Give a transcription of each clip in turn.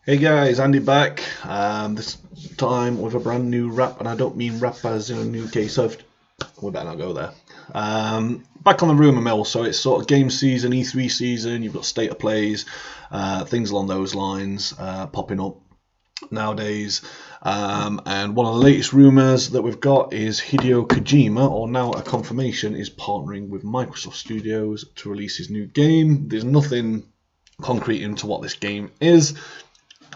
Hey guys, Andy back. This time with a brand new rap, and I don't mean rap as in a new case of. We better not go there. Back on the rumour mill, so it's sort of game season, E3 season. You've got state of plays, things along those lines popping up nowadays. And one of the latest rumours that we've got is Hideo Kojima, or now a confirmation, is partnering with Microsoft Studios to release his new game. There's nothing concrete into what this game is.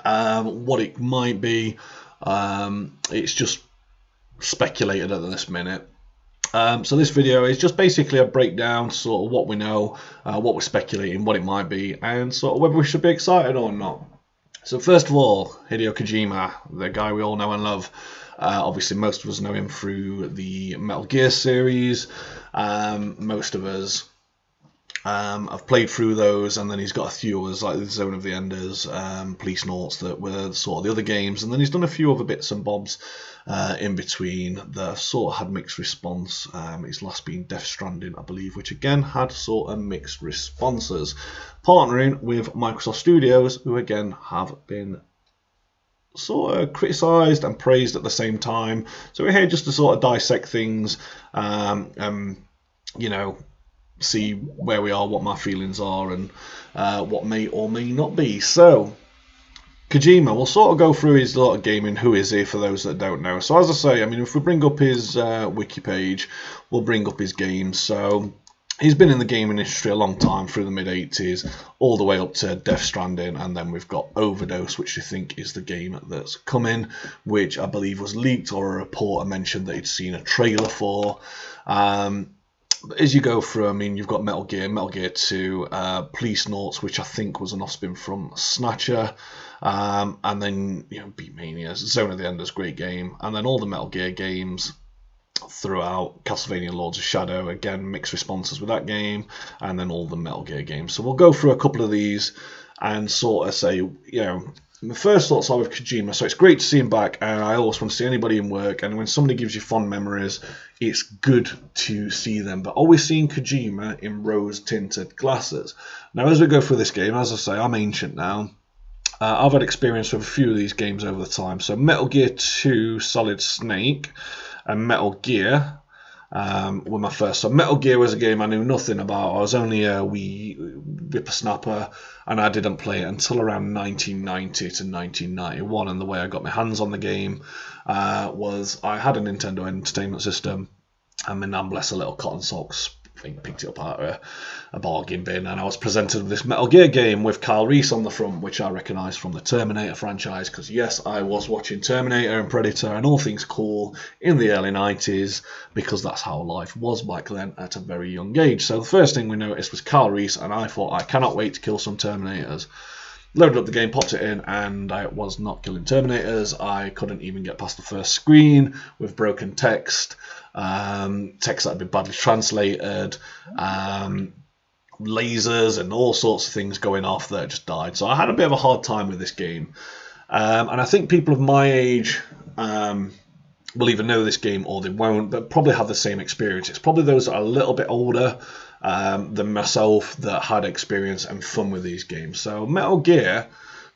What it might be, it's just speculated at this minute. So this video is just basically a breakdown, sort of what we know, what we're speculating, what it might be, and sort of whether we should be excited or not. So first of all, Hideo Kojima, the guy we all know and love. Obviously, most of us know him through the Metal Gear series. Most of us I've played through those, and then he's got a few others like the Zone of the Enders, Police Noughts that were sort of the other games, and then he's done a few other bits and bobs in between that sort of had mixed response. His last being Death Stranding, I believe, which again had sort of mixed responses. Partnering with Microsoft Studios, who again have been sort of criticised and praised at the same time. So we're here just to sort of dissect things, you know, see where we are, what my feelings are, and what may or may not be. So, Kojima, we'll sort of go through his lot of gaming. Who is he for those that don't know? So, as I say, I mean, if we bring up his wiki page, we'll bring up his games. So, he's been in the gaming industry a long time, through the mid-80s, all the way up to Death Stranding, and then we've got Overdose, which I think is the game that's coming, which I believe was leaked, or a reporter mentioned that he'd seen a trailer for. As you go through, I mean, you've got Metal Gear 2, Police Noughts, which I think was an offspring from Snatcher, and then, Beatmania, Zone of the Enders, great game, and then all the Metal Gear games throughout, Castlevania Lords of Shadow, again, mixed responses with that game, and then all the Metal Gear games. So we'll go through a couple of these and sort of say, my first thoughts are with Kojima, so it's great to see him back, and I always want to see anybody in work, and when somebody gives you fond memories, it's good to see them. But always seeing Kojima in rose-tinted glasses. Now, as we go through this game, as I say, I'm ancient now. I've had experience with a few of these games over the time. So Metal Gear 2 Solid Snake and Metal Gear were my first. So Metal Gear was a game I knew nothing about. I was only a wee whippersnapper, and I didn't play it until around 1990 to 1991. And the way I got my hands on the game was I had a Nintendo Entertainment System, and my nan, bless her little cotton socks, I think picked it up out of a bargain bin, and I was presented with this Metal Gear game with Kyle Reese on the front, which I recognised from the Terminator franchise, because yes, I was watching Terminator and Predator and all things cool in the early 90s, because that's how life was back then at a very young age. So the first thing we noticed was Kyle Reese, and I thought, I cannot wait to kill some Terminators. Loaded up the game, popped it in, and I was not killing Terminators. I couldn't even get past the first screen with broken text, text that had been badly translated, lasers and all sorts of things going off that just died. So I had a bit of a hard time with this game. And I think people of my age will either know this game or they won't, but probably have the same experience. It's probably those that are a little bit older than myself that had experience and fun with these games. So Metal Gear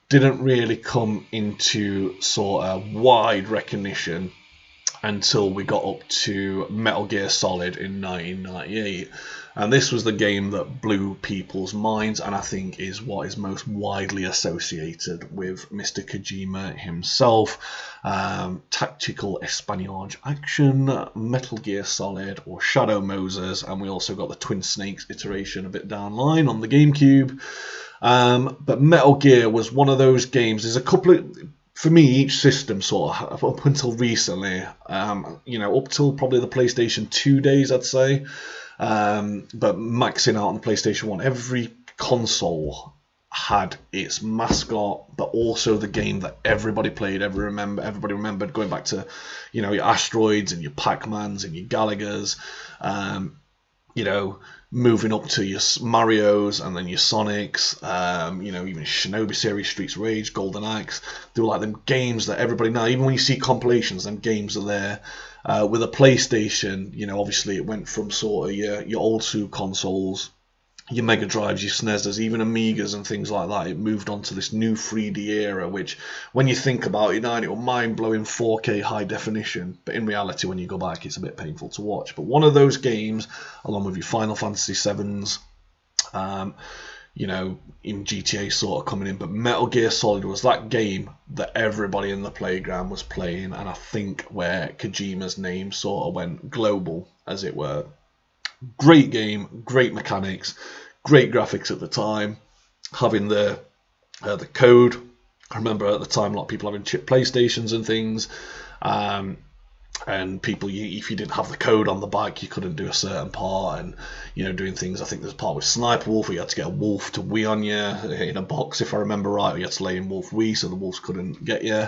didn't really come into sort of wide recognition until we got up to Metal Gear Solid in 1998. And this was the game that blew people's minds, and I think is what is most widely associated with Mr. Kojima himself. Tactical espionage action, Metal Gear Solid, or Shadow Moses, and we also got the Twin Snakes iteration a bit down line on the GameCube. But Metal Gear was one of those games. There's a couple of, for me, each system sort of, up until recently, up till probably the PlayStation 2 days, I'd say, but maxing out on the PlayStation 1, every console had its mascot, but also the game that everybody played, everybody remembered, going back to, your Asteroids and your Pac-Mans and your Galagers, moving up to your Marios and then your Sonics, even Shinobi series, Streets of Rage, Golden Axe. They were like them games that everybody now, even when you see compilations, them games are there. With a PlayStation, obviously it went from sort of your old school consoles your Mega Drives, your SNESs, even Amigas and things like that. It moved on to this new 3D era, which, when you think about it now, it was mind-blowing 4K high definition. But in reality, when you go back, it's a bit painful to watch. But one of those games, along with your Final Fantasy VIIs, you know, in GTA sort of coming in, but Metal Gear Solid was that game that everybody in the playground was playing, and I think where Kojima's name sort of went global, as it were. Great game, great mechanics, great graphics at the time. Having the code, I remember at the time a lot of people having chip PlayStations and things, and people, if you didn't have the code on the back, you couldn't do a certain part, and you know, doing things. I think there's a part with Sniper Wolf where you had to get a wolf to wee on you in a box, if I remember right. You had to lay in wolf wee so the wolves couldn't get you.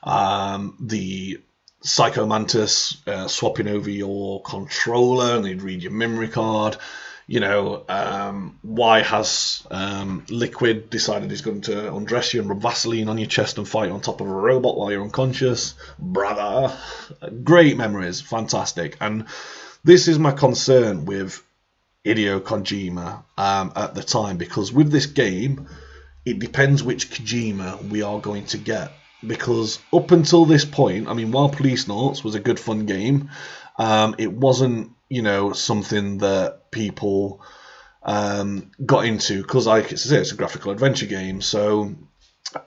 The Psycho Mantis swapping over your controller, and they'd read your memory card. You know, why has Liquid decided he's going to undress you and rub Vaseline on your chest and fight on top of a robot while you're unconscious? Brother. Great memories, fantastic. And this is my concern with Hideo Kojima at the time, because with this game, it depends which Kojima we are going to get. Because up until this point, I mean, while Police Notes was a good fun game, it wasn't, you know, something that people got into, because like it's a graphical adventure game, so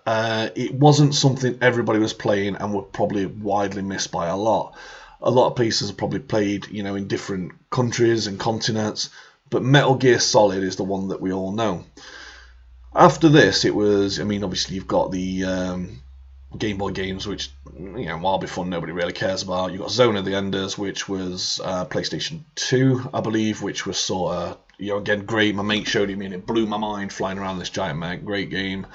it wasn't something everybody was playing and were probably widely missed by a lot. A lot of pieces are probably played, you know, in different countries and continents, but Metal Gear Solid is the one that we all know. After this, it was, I mean, obviously you've got the Game Boy games, which, you know, while before nobody really cares about. You've got Zone of the Enders, which was PlayStation 2, I believe, which was sort of, you know, again, great. My mate showed me and it blew my mind, flying around this giant mech. Great game.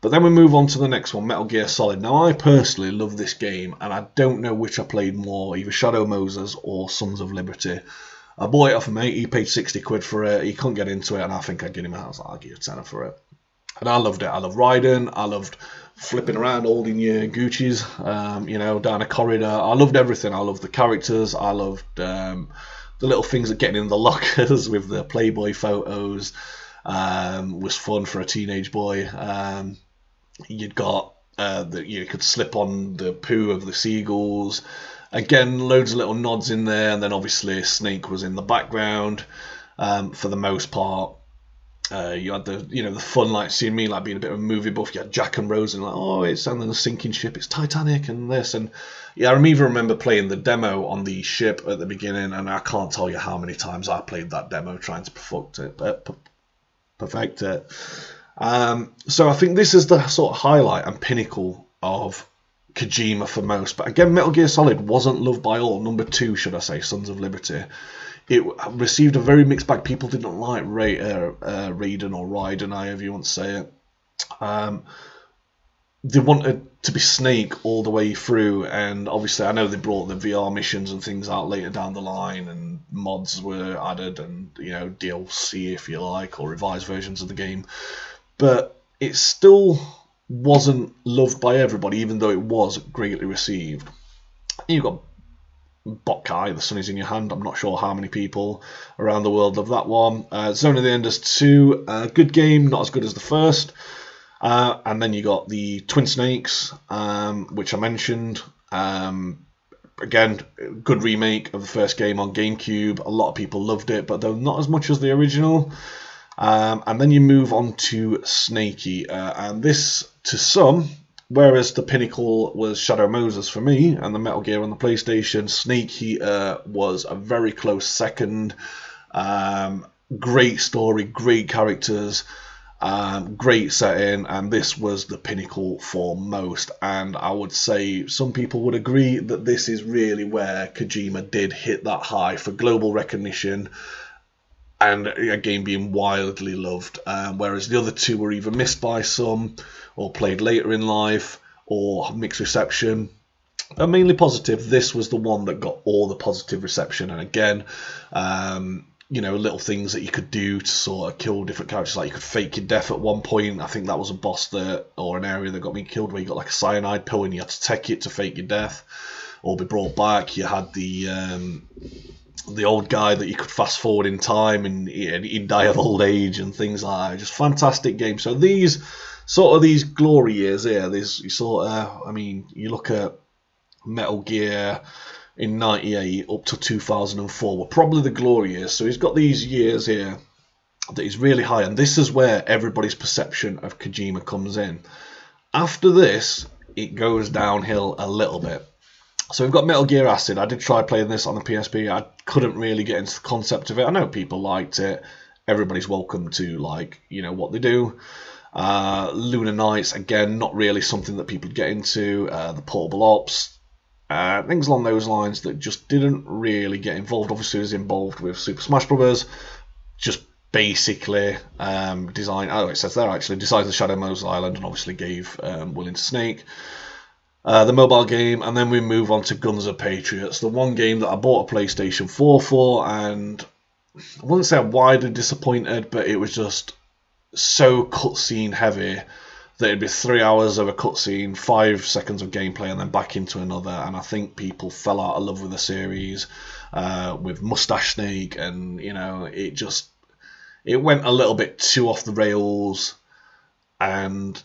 But then we move on to the next one, Metal Gear Solid. Now, I personally love this game, and I don't know which I played more, either Shadow Moses or Sons of Liberty. I bought it off a mate. He paid 60 quid for it. He couldn't get into it, and I think I'd get him out. I was like, I'll give you a tenner for it. And I loved it. I loved riding. I loved flipping around, holding your Gucci's, you know, down a corridor. I loved everything. I loved the characters. I loved the little things of getting in the lockers with the Playboy photos. Was fun for a teenage boy. You'd got you could slip on the poo of the seagulls. Again, loads of little nods in there, and then obviously Snake was in the background for the most part. You had the fun, like seeing me like being a bit of a movie buff. You had Jack and Rose and like, oh, it's on the sinking ship, it's Titanic and this, and yeah, I even remember playing the demo on the ship at the beginning, and I can't tell you how many times I played that demo trying to perfect it. So I think this is the sort of highlight and pinnacle of Kojima for most. But again, Metal Gear Solid wasn't loved by all. Number 2, should I say, Sons of Liberty. It received a very mixed bag. People didn't like Raiden or Raiden, however you want to say it. They wanted to be Snake all the way through, and obviously I know they brought the VR missions and things out later down the line, and mods were added, and you know, DLC if you like, or revised versions of the game. But it still wasn't loved by everybody, even though it was greatly received. You've got Bokkai, The Sun Is In Your Hand. I'm not sure how many people around the world love that one. Zone of the Enders 2, good game, not as good as the first. And then you got the Twin Snakes, which I mentioned. Again, good remake of the first game on GameCube. A lot of people loved it, but though not as much as the original. And then you move on to Snake Eater, and this, to some, whereas the pinnacle was Shadow Moses for me and the Metal Gear on the PlayStation, Snake Eater was a very close second. Great story, great characters, great setting, and this was the pinnacle for most. And I would say some people would agree that this is really where Kojima did hit that high for global recognition and a game being wildly loved, whereas the other two were either missed by some or played later in life or mixed reception. And mainly positive. This was the one that got all the positive reception, and again, little things that you could do to sort of kill different characters, like you could fake your death at one point. I think that was a boss or an area that got me killed, where you got like a cyanide pill and you had to take it to fake your death or be brought back. You had the the old guy that you could fast forward in time and he'd die of old age and things like that. Just fantastic game. So these glory years here, you look at Metal Gear in 98 up to 2004 were probably the glory years. So he's got these years here that he's really high, and this is where everybody's perception of Kojima comes in. After this, it goes downhill a little bit. So we've got Metal Gear Acid. I did try playing this on the PSP. I couldn't really get into the concept of it. I know people liked it. Everybody's welcome to what they do. Lunar Nights, again, not really something that people get into. The Portable Ops, things along those lines that just didn't really get involved. Obviously, it was involved with Super Smash Bros. Just basically it says there actually, designed the Shadow Moses Island and obviously gave Willing to Snake. The mobile game, and then we move on to Guns of Patriots, the one game that I bought a PlayStation 4 for, and I wouldn't say I'm widely disappointed, but it was just so cutscene heavy that it'd be 3 hours of a cutscene, 5 seconds of gameplay, and then back into another, and I think people fell out of love with the series, with Mustache Snake, and, it went a little bit too off the rails, and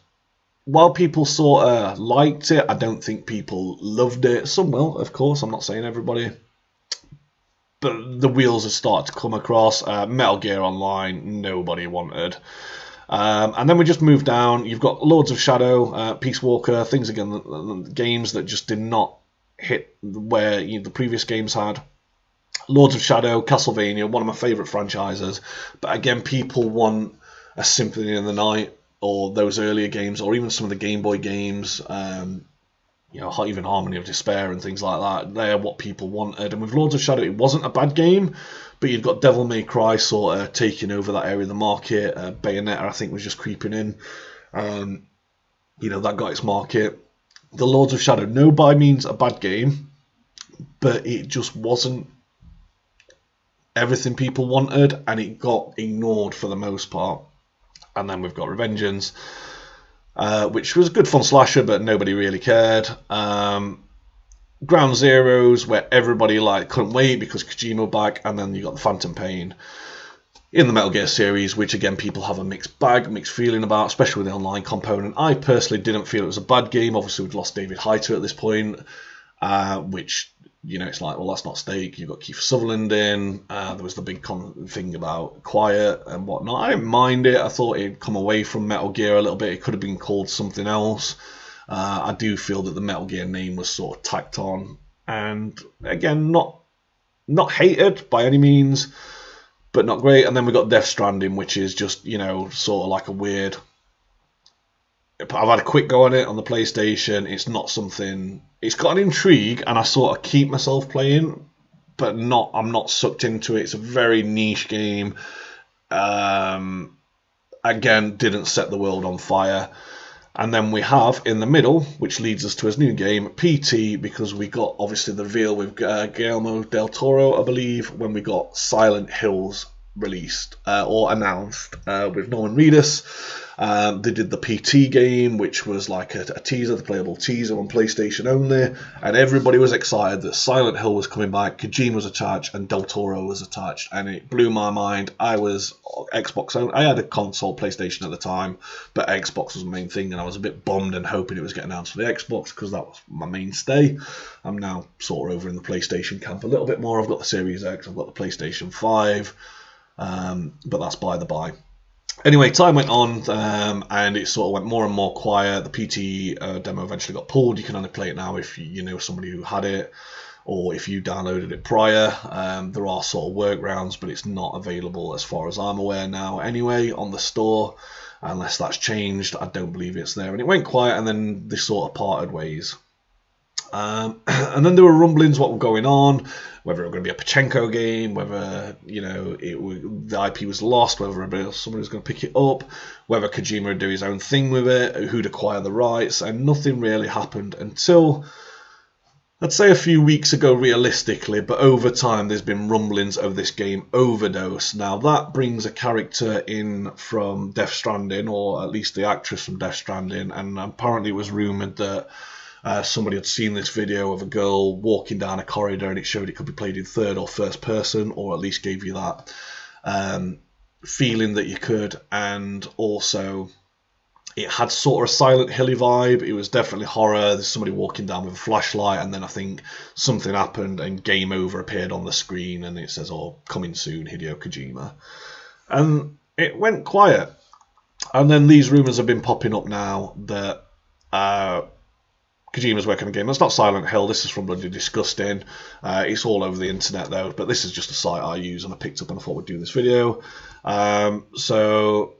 while people sort of liked it, I don't think people loved it. Some will, of course. I'm not saying everybody. But the wheels have started to come across. Metal Gear Online, nobody wanted. And then we just moved down. You've got Lords of Shadow, Peace Walker, things again, games that just did not hit where the previous games had. Lords of Shadow, Castlevania, one of my favourite franchises. But again, people want a Symphony in the Night, or those earlier games, or even some of the Game Boy games, even Harmony of Despair and things like that. They're what people wanted. And with Lords of Shadow, it wasn't a bad game, but you've got Devil May Cry sort of taking over that area of the market. Bayonetta, I think, was just creeping in. That got its market. The Lords of Shadow, no by means a bad game, but it just wasn't everything people wanted, and it got ignored for the most part. And then we've got Revengeance, which was a good fun slasher, but nobody really cared. Ground Zeroes, where everybody couldn't wait because Kojima back, and then you got the Phantom Pain in the Metal Gear series, which again people have a mixed feeling about, especially with the online component. I personally didn't feel it was a bad game. Obviously, we'd lost David Hayter at this point, which it's like, well, that's not Stake. You've got Kiefer Sutherland in. There was the big thing about Quiet and whatnot. I didn't mind it. I thought it'd come away from Metal Gear a little bit. It could have been called something else. I do feel that the Metal Gear name was sort of tacked on. And again, not hated by any means, but not great. And then we got Death Stranding, which is just, sort of like a weird... I've had a quick go on it on the PlayStation. It's not something... It's got an intrigue, and I sort of keep myself playing, but I'm not sucked into it. It's a very niche game. Again, didn't set the world on fire. And then we have, in the middle, which leads us to his new game, PT, because we got, obviously, the reveal with Guillermo del Toro, I believe, when we got Silent Hills released, or announced, with Norman Reedus. They did the PT game, which was like a teaser, the playable teaser on PlayStation only, and everybody was excited that Silent Hill was coming back, Kojima was attached, and Del Toro was attached, and it blew my mind. I was Xbox only. I had a console, PlayStation at the time, but Xbox was the main thing, and I was a bit bummed and hoping it was getting announced for the Xbox, because that was my mainstay. I'm now sort of over in the PlayStation camp a little bit more. I've got the Series X, I've got the PlayStation 5, but that's by the by. Anyway, time went on, and it sort of went more and more quiet. The PT demo eventually got pulled. You can only play it now if you know somebody who had it, or if you downloaded it prior. There are sort of workarounds, but it's not available as far as I'm aware now anyway on the store, unless that's changed. I don't believe it's there. And it went quiet, and then they sort of parted ways. And then there were rumblings what were going on, whether it was going to be a Pachenko game, whether the IP was lost, whether somebody was going to pick it up, whether Kojima would do his own thing with it, who'd acquire the rights, and nothing really happened until, I'd say, a few weeks ago realistically, but over time there's been rumblings of this game Overdose. Now that brings a character in from Death Stranding, or at least the actress from Death Stranding, and apparently it was rumoured that Somebody had seen this video of a girl walking down a corridor, and it showed it could be played in third or first person, or at least gave you that feeling that you could. And also, it had sort of a Silent Hilly vibe. It was definitely horror. There's somebody walking down with a flashlight, and then I think something happened and Game Over appeared on the screen, and it says, "Oh, coming soon, Hideo Kojima." And it went quiet. And then these rumours have been popping up now that Kojima's working on a game. That's not Silent Hill. This is from Bloody Disgusting. It's all over the internet, though. But this is just a site I use, and I picked up and I thought we'd do this video. So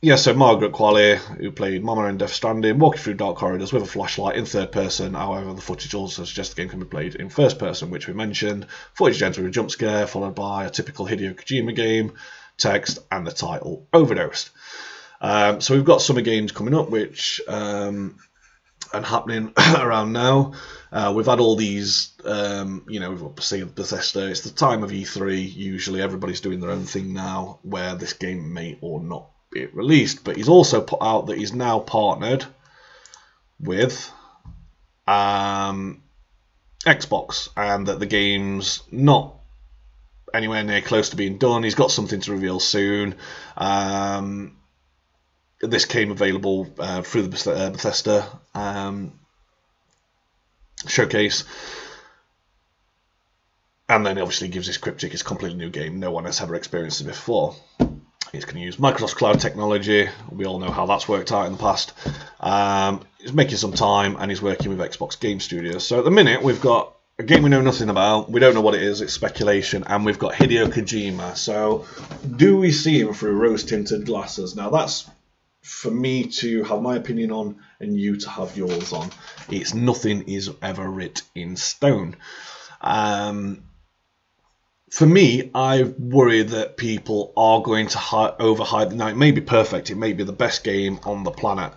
Margaret Qualley, who played Mama in Death Stranding, walking through dark corridors with a flashlight in third person. However, the footage also suggests the game can be played in first person, which we mentioned. Footage ends with a jump scare, followed by a typical Hideo Kojima game, text, and the title, Overdose. So we've got summer games coming up, which and happening around now. We've had all these, we've obviously Bethesda. It's the time of E3. Usually everybody's doing their own thing now, where this game may or not be released. But he's also put out that he's now partnered with Xbox, and that the game's not anywhere near close to being done. He's got something to reveal soon. This came available through the Bethesda showcase, and then it obviously gives this cryptic, it's a completely new game. No one has ever experienced it before. He's going to use Microsoft Cloud technology. We all know how that's worked out in the past. He's making some time, and he's working with Xbox Game Studios. So at the minute, we've got a game we know nothing about. We don't know what it is. It's speculation. And we've got Hideo Kojima. So do we see him through rose-tinted glasses? Now, that's for me to have my opinion on and you to have yours on. It's nothing is ever writ in stone. For me, I worry that people are going to overhype. Now, it may be perfect. It may be the best game on the planet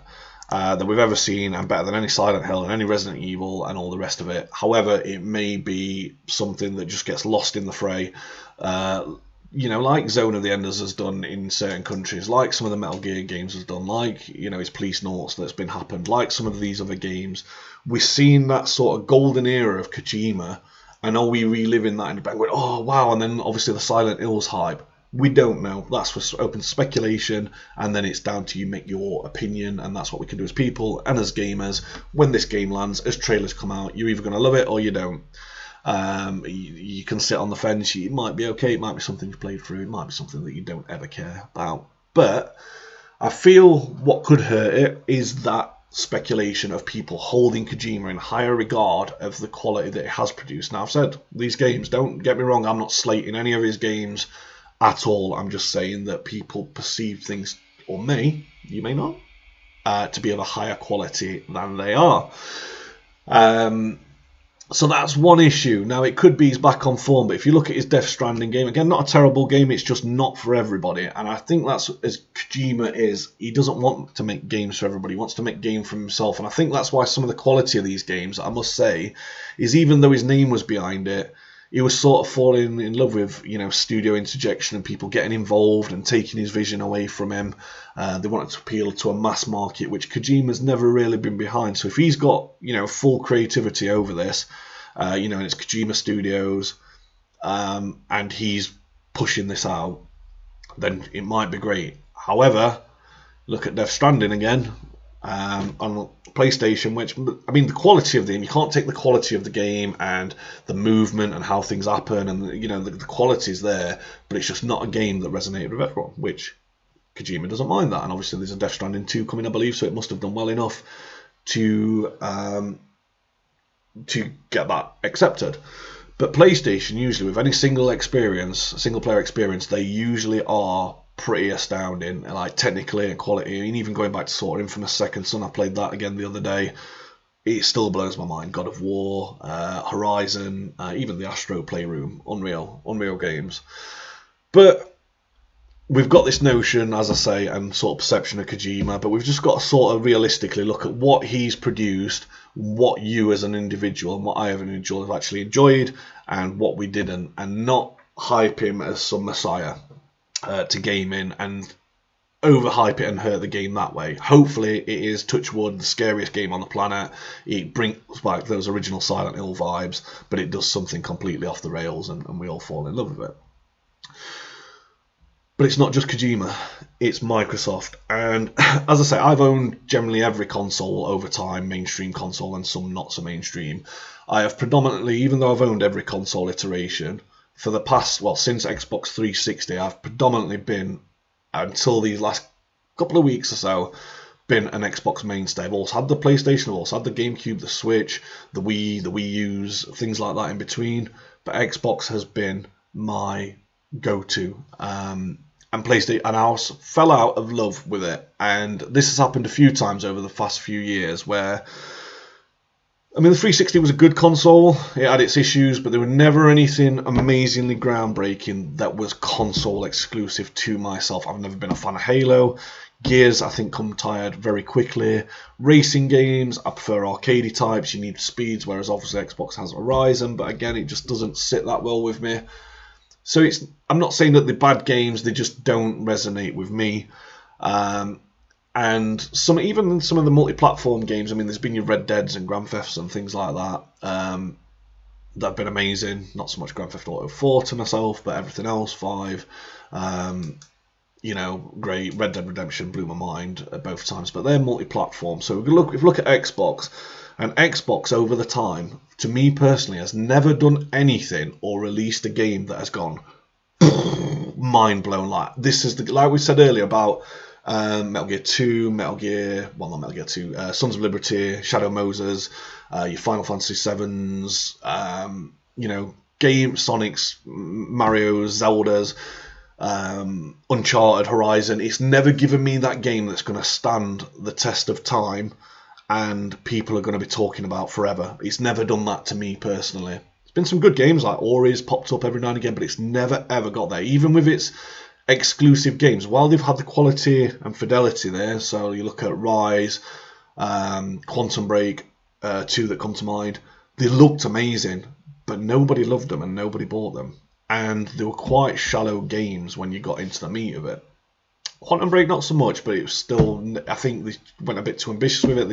that we've ever seen, and better than any Silent Hill and any Resident Evil and all the rest of it. However, it may be something that just gets lost in the fray. Like Zone of the Enders has done in certain countries, like some of the Metal Gear games has done, like, his Police Noughts that's been happened, like some of these other games. We're seeing that sort of golden era of Kojima, and are we reliving that in the back going, oh, wow, and then obviously the Silent Hills hype. We don't know. That's for open speculation, and then it's down to you make your opinion, and that's what we can do as people and as gamers. When this game lands, as trailers come out, you're either going to love it or you don't. You can sit on the fence. It might be okay. It might be something you played through. It might be something that you don't ever care about. But I feel what could hurt it is that speculation of people holding Kojima in higher regard of the quality that it has produced. Now, I've said these games, don't get me wrong, I'm not slating any of his games at all. I'm just saying that people perceive things, or you may not, to be of a higher quality than they are. So that's one issue. Now, it could be he's back on form, but if you look at his Death Stranding game, again, not a terrible game, it's just not for everybody. And I think that's as Kojima is. He doesn't want to make games for everybody. He wants to make games for himself. And I think that's why some of the quality of these games, I must say, is even though his name was behind it, he was sort of falling in love with, studio interjection and people getting involved and taking his vision away from him. They wanted to appeal to a mass market, which Kojima's never really been behind. So if he's got, full creativity over this, and it's Kojima Studios, and he's pushing this out, then it might be great. However, look at Death Stranding again. On PlayStation, which, the quality of the game, you can't take the quality of the game and the movement and how things happen, and the quality's there, but it's just not a game that resonated with everyone, which Kojima doesn't mind that. And obviously there's a Death Stranding 2 coming, I believe, so it must have done well enough to get that accepted. But PlayStation, usually with any single player experience, they usually are pretty astounding, like technically and quality. And even going back to sort of Infamous Second Son, I played that again the other day. It still blows my mind. God of War, Horizon, even the Astro Playroom, unreal games. But we've got this notion, as I say, and sort of perception of Kojima, but we've just got to sort of realistically look at what he's produced, what you as an individual and what I as an individual have actually enjoyed, and what we didn't, and not hype him as some messiah to gaming. And overhype it and hurt the game that way. Hopefully it is, touch wood, the scariest game on the planet. It brings back those original Silent Hill vibes, but it does something completely off the rails, and we all fall in love with it. But it's not just Kojima, it's Microsoft. And as I say, I've owned generally every console over time, mainstream console and some not so mainstream. I have predominantly, even though I've owned every console iteration, for the past, well, since Xbox 360, I've predominantly been, until these last couple of weeks or so, been an Xbox mainstay. I've also had the PlayStation, I've also had the GameCube, the Switch, the Wii U's, things like that in between. But Xbox has been my go-to. And PlayStation, and I fell out of love with it. And this has happened a few times over the past few years where, I mean, the 360 was a good console. It had its issues, but there were never anything amazingly groundbreaking that was console exclusive to myself. I've never been a fan of Halo. Gears, I think, come tired very quickly. Racing games, I prefer arcadey types. You need speeds, whereas obviously Xbox has Horizon, but again, it just doesn't sit that well with me. So I'm not saying that they're bad games, they just don't resonate with me. And even some of the multi-platform games, I mean, there's been your Red Deads and Grand Thefts and things like that that have been amazing. Not so much Grand Theft Auto 4 to myself, but everything else, 5. Great. Red Dead Redemption blew my mind at both times, but they're multi-platform. So if we look at Xbox, and Xbox over the time, to me personally, has never done anything or released a game that has gone mind blown. Like this is like we said earlier about Metal Gear 2, Sons of Liberty, Shadow Moses, your Final Fantasy 7s, Sonics, Mario's, Zelda's, Uncharted, Horizon. It's never given me that game that's going to stand the test of time and people are going to be talking about forever. It's never done that to me personally. There's been some good games like Ori's popped up every now and again, but it's never ever got there. Even with its exclusive games, while they've had the quality and fidelity there, so you look at Rise, Quantum Break, 2 that come to mind, they looked amazing, but nobody loved them and nobody bought them. And they were quite shallow games when you got into the meat of it. Quantum Break not so much, but it was still, I think they went a bit too ambitious with it.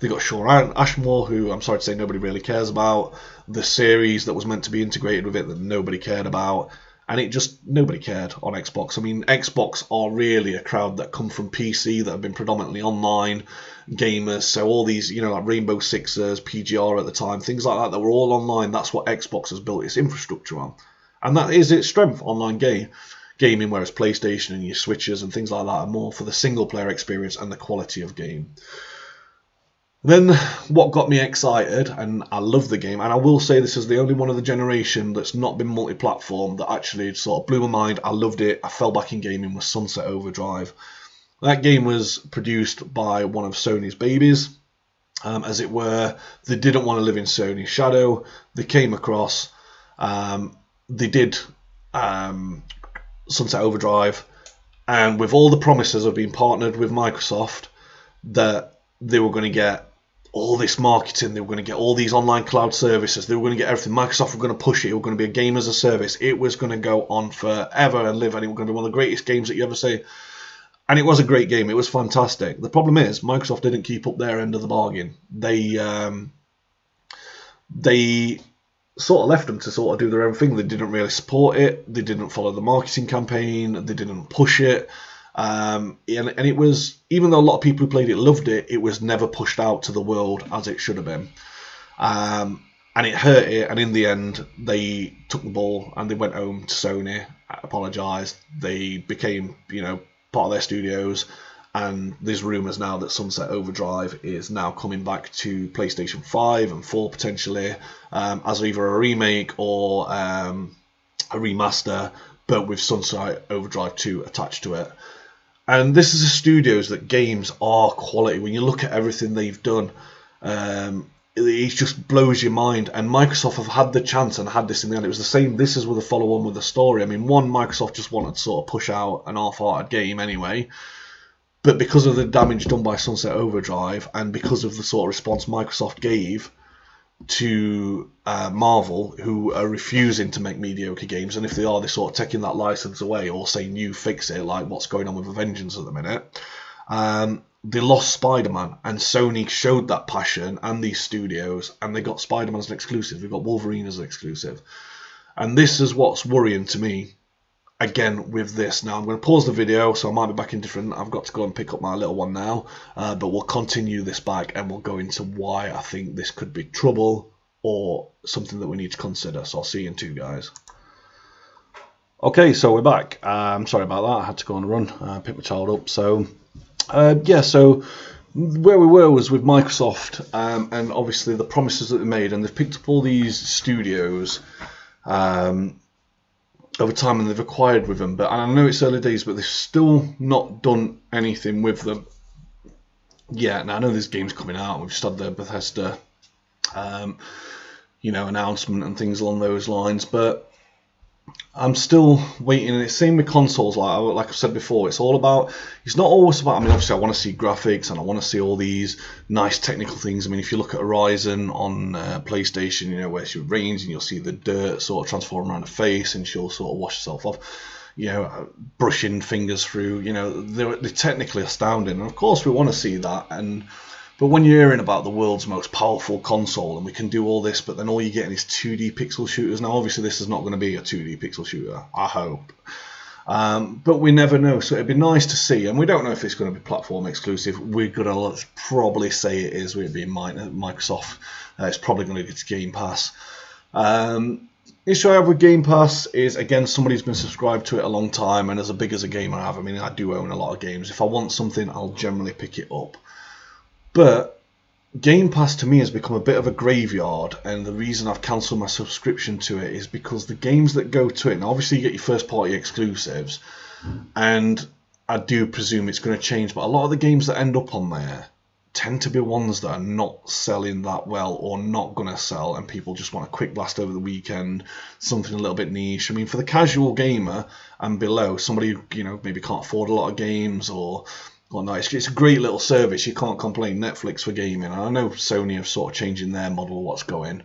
They got Sean Ashmore, who I'm sorry to say nobody really cares about. The series that was meant to be integrated with it that nobody cared about. And nobody cared on Xbox. I mean, Xbox are really a crowd that come from PC that have been predominantly online gamers. So all these, like Rainbow Sixers, PGR at the time, things like that were all online. That's what Xbox has built its infrastructure on. And that is its strength, online gaming, whereas PlayStation and your Switches and things like that are more for the single player experience and the quality of game. Then what got me excited, and I love the game, and I will say this is the only one of the generation that's not been multi-platform that actually sort of blew my mind. I loved it. I fell back in gaming, was Sunset Overdrive. That game was produced by one of Sony's babies, as it were. They didn't want to live in Sony's shadow. They came across, they did Sunset Overdrive, and with all the promises of being partnered with Microsoft, that they were going to get all this marketing, they were going to get all these online cloud services, they were going to get everything. Microsoft were going to push it, it was going to be a game as a service, it was going to go on forever and live, and it was going to be one of the greatest games that you ever see. And it was a great game, it was fantastic. The problem is, Microsoft didn't keep up their end of the bargain. They sort of left them to sort of do their own thing. They didn't really support it, they didn't follow the marketing campaign, they didn't push it. And it was, even though a lot of people who played it loved it, it was never pushed out to the world as it should have been. And it hurt it, and in the end, they took the ball and they went home to Sony, apologised. They became, part of their studios, and there's rumours now that Sunset Overdrive is now coming back to PlayStation 5 and 4 potentially, as either a remake or a remaster, but with Sunset Overdrive 2 attached to it. And this is a studios that games are quality. When you look at everything they've done, it just blows your mind. And Microsoft have had the chance and had this in the end. It was the same. This is with a follow-on with the story. I mean, Microsoft just wanted to sort of push out an half-hearted game anyway. But because of the damage done by Sunset Overdrive and because of the sort of response Microsoft gave, to Marvel, who are refusing to make mediocre games, and if they are, they're sort of taking that license away or saying you fix it, like what's going on with Avengers at the minute. They lost Spider-Man, and Sony showed that passion and these studios, and they got Spider-Man as an exclusive. They got Wolverine as an exclusive, and this is what's worrying to me. Again, with this now, I'm going to pause the video, so I might be back in different. I've got to go and pick up my little one now, but we'll continue this back, and we'll go into why I think this could be trouble or something that we need to consider. So I'll see you in 2, guys. Okay, so we're back. I'm sorry about that. I had to go on a run, pick my child up. So so where we were was with Microsoft, and obviously the promises that they made, and they've picked up all these studios over time, and they've acquired with them. But and I know it's early days, but they've still not done anything with them yet. Now I know there's games coming out. We've just had the Bethesda, announcement and things along those lines, but I'm still waiting. And it's same with consoles. Like I've said before, it's not always about. I mean, obviously, I want to see graphics and I want to see all these nice technical things. I mean, if you look at Horizon on PlayStation, where she rains and you'll see the dirt sort of transform around her face, and she'll sort of wash herself off. Brushing fingers through. They're technically astounding, and of course, we want to see that. But when you're hearing about the world's most powerful console and we can do all this, but then all you're getting is 2D pixel shooters. Now, obviously, this is not going to be a 2D pixel shooter, I hope. But we never know, so it'd be nice to see. And we don't know if it's going to be platform exclusive. We're going to probably say it is. We'd be Microsoft. It's probably going to get to Game Pass. Issue I have with Game Pass is, again, somebody who's been subscribed to it a long time, and as big as a gamer I have, I mean, I do own a lot of games. If I want something, I'll generally pick it up. But Game Pass to me has become a bit of a graveyard, and the reason I've cancelled my subscription to it is because the games that go to it, now obviously you get your first party exclusives, and I do presume it's going to change, but a lot of the games that end up on there tend to be ones that are not selling that well or not going to sell, and people just want a quick blast over the weekend, something a little bit niche. I mean, for the casual gamer and below, somebody who maybe can't afford a lot of games or no, it's a great little service. You can't complain. Netflix for gaming. I know Sony have sort of changing their model of what's going,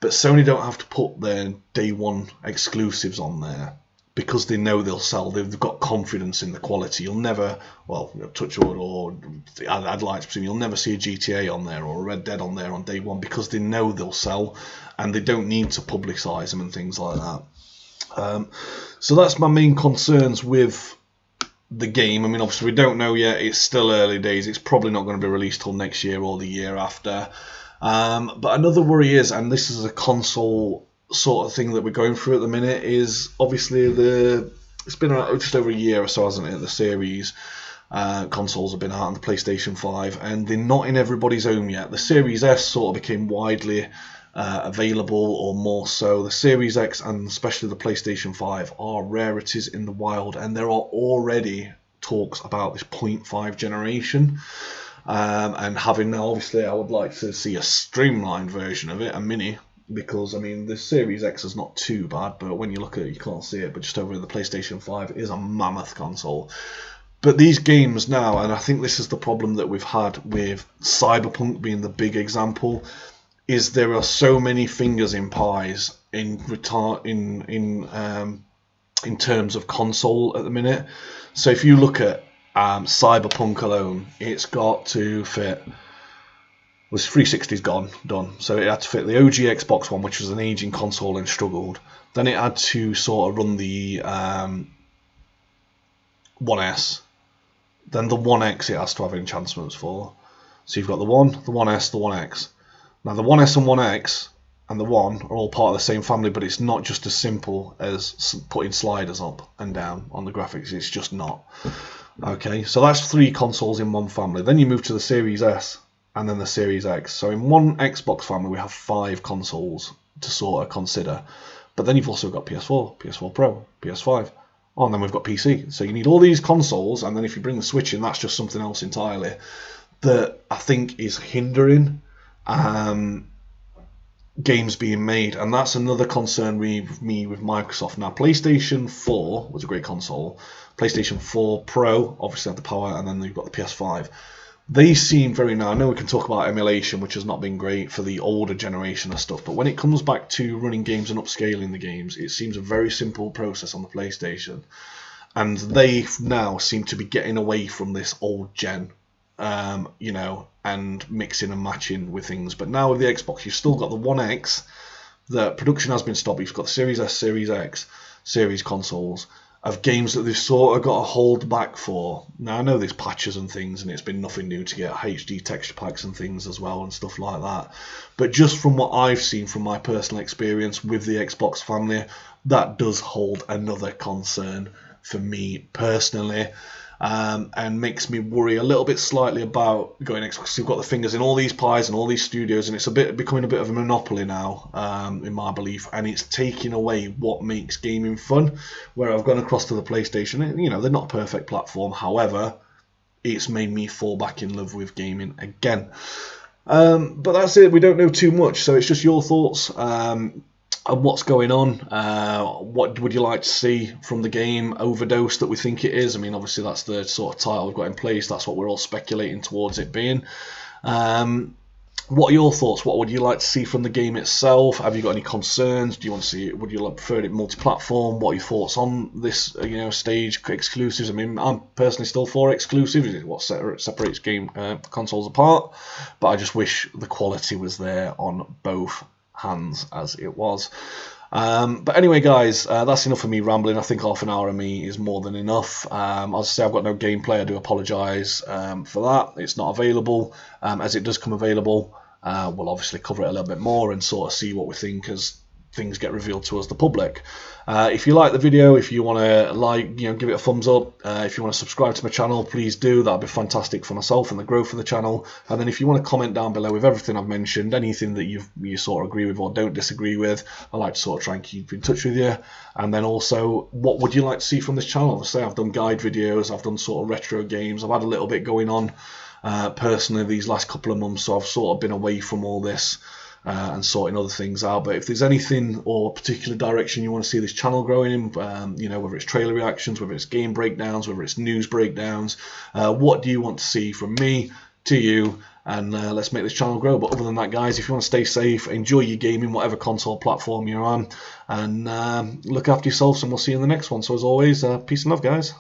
but Sony don't have to put their day one exclusives on there because they know they'll sell. They've got confidence in the quality. You'll never, touch wood, or I'd like to presume you'll never see a GTA on there or a Red Dead on there on day one because they know they'll sell, and they don't need to publicise them and things like that. So that's my main concerns with the game. I mean, obviously we don't know yet. It's still early days. It's probably not going to be released till next year or the year after. But another worry is, and this is a console sort of thing that we're going through at the minute, is obviously it's been out just over a year or so, hasn't it? The series consoles have been out on the PlayStation 5, and they're not in everybody's home yet. The Series S sort of became widely available, or more so. The Series X and especially the PlayStation 5 are rarities in the wild, and there are already talks about this 0.5 generation. And having now, obviously, I would like to see a streamlined version of it, a mini, because I mean the Series X is not too bad, but when you look at it, you can't see it. But just over the PlayStation 5 is a mammoth console. But these games now, and I think this is the problem that we've had with Cyberpunk being the big example, is there are so many fingers in pies in terms of console at the minute. So if you look at Cyberpunk alone, it's got to fit. Was 360's gone, done. So it had to fit the OG Xbox One, which was an aging console and struggled. Then it had to sort of run the One S. Then the One X it has to have enhancements for. So you've got the One, the One S, the One X. Now the One S and One X and the One are all part of the same family, but it's not just as simple as putting sliders up and down on the graphics. It's just not. Okay, so that's 3 consoles in one family. Then you move to the Series S and then the Series X. So in one Xbox family, we have 5 consoles to sort of consider. But then you've also got PS4, PS4 Pro, PS5. Oh, and then we've got PC. So you need all these consoles, and then if you bring the Switch in, that's just something else entirely that I think is hindering games being made. And that's another concern with me with Microsoft. Now, PlayStation 4 was a great console. PlayStation 4 Pro obviously had the power, and then you've got the PS5. they seem very now. I know we can talk about emulation, which has not been great for the older generation of stuff, but when it comes back to running games and upscaling the games, it seems a very simple process on the PlayStation. And they now seem to be getting away from this old gen, and mixing and matching with things. But now with the Xbox, you've still got the One X. The production has been stopped. You've got the Series S, Series X, Series consoles of games that they've sort of got to hold back for. Now, I know there's patches and things, and it's been nothing new to get HD texture packs and things as well and stuff like that. But just from what I've seen from my personal experience with the Xbox family, that does hold another concern for me personally. And makes me worry a little bit slightly about going Xbox. Because we've got the fingers in all these pies and all these studios, and it's becoming a bit of a monopoly now, in my belief, and it's taking away what makes gaming fun. Where I've gone across to the PlayStation, they're not a perfect platform. However, it's made me fall back in love with gaming again. But that's it. We don't know too much, so it's just your thoughts. And what's going on? What would you like to see from the game Overdose that we think it is? I mean, obviously that's the sort of title we've got in place. That's what we're all speculating towards it being. What are your thoughts? What would you like to see from the game itself? Have you got any concerns? Do you want to see it? Would you prefer it multi-platform? What are your thoughts on this? Stage exclusives. I mean, I'm personally still for exclusives. It's what separates game consoles apart. But I just wish the quality was there on both hands as it was. But anyway, guys, that's enough of me rambling. I think half an hour of me is more than enough. As I say, I've got no gameplay. I do apologise for that. It's not available. As it does come available, we'll obviously cover it a little bit more and sort of see what we think as things get revealed to us, the public. If you like the video, if you want to give it a thumbs up. If you want to subscribe to my channel, please do. That'd be fantastic for myself and the growth of the channel. And then if you want to comment down below with everything I've mentioned, anything that you sort of agree with or don't disagree with, I like to sort of try and keep in touch with you. And then also, what would you like to see from this channel? Obviously, I've done guide videos, I've done sort of retro games, I've had a little bit going on personally these last couple of months, so I've sort of been away from all this. And sorting other things out. But if there's anything or particular direction you want to see this channel growing in, whether it's trailer reactions, whether it's game breakdowns, whether it's news breakdowns, what do you want to see from me to you? And let's make this channel grow. But other than that, guys, if you want to stay safe, enjoy your gaming, whatever console platform you're on, and look after yourselves, and we'll see you in the next one. So as always, peace and love, guys.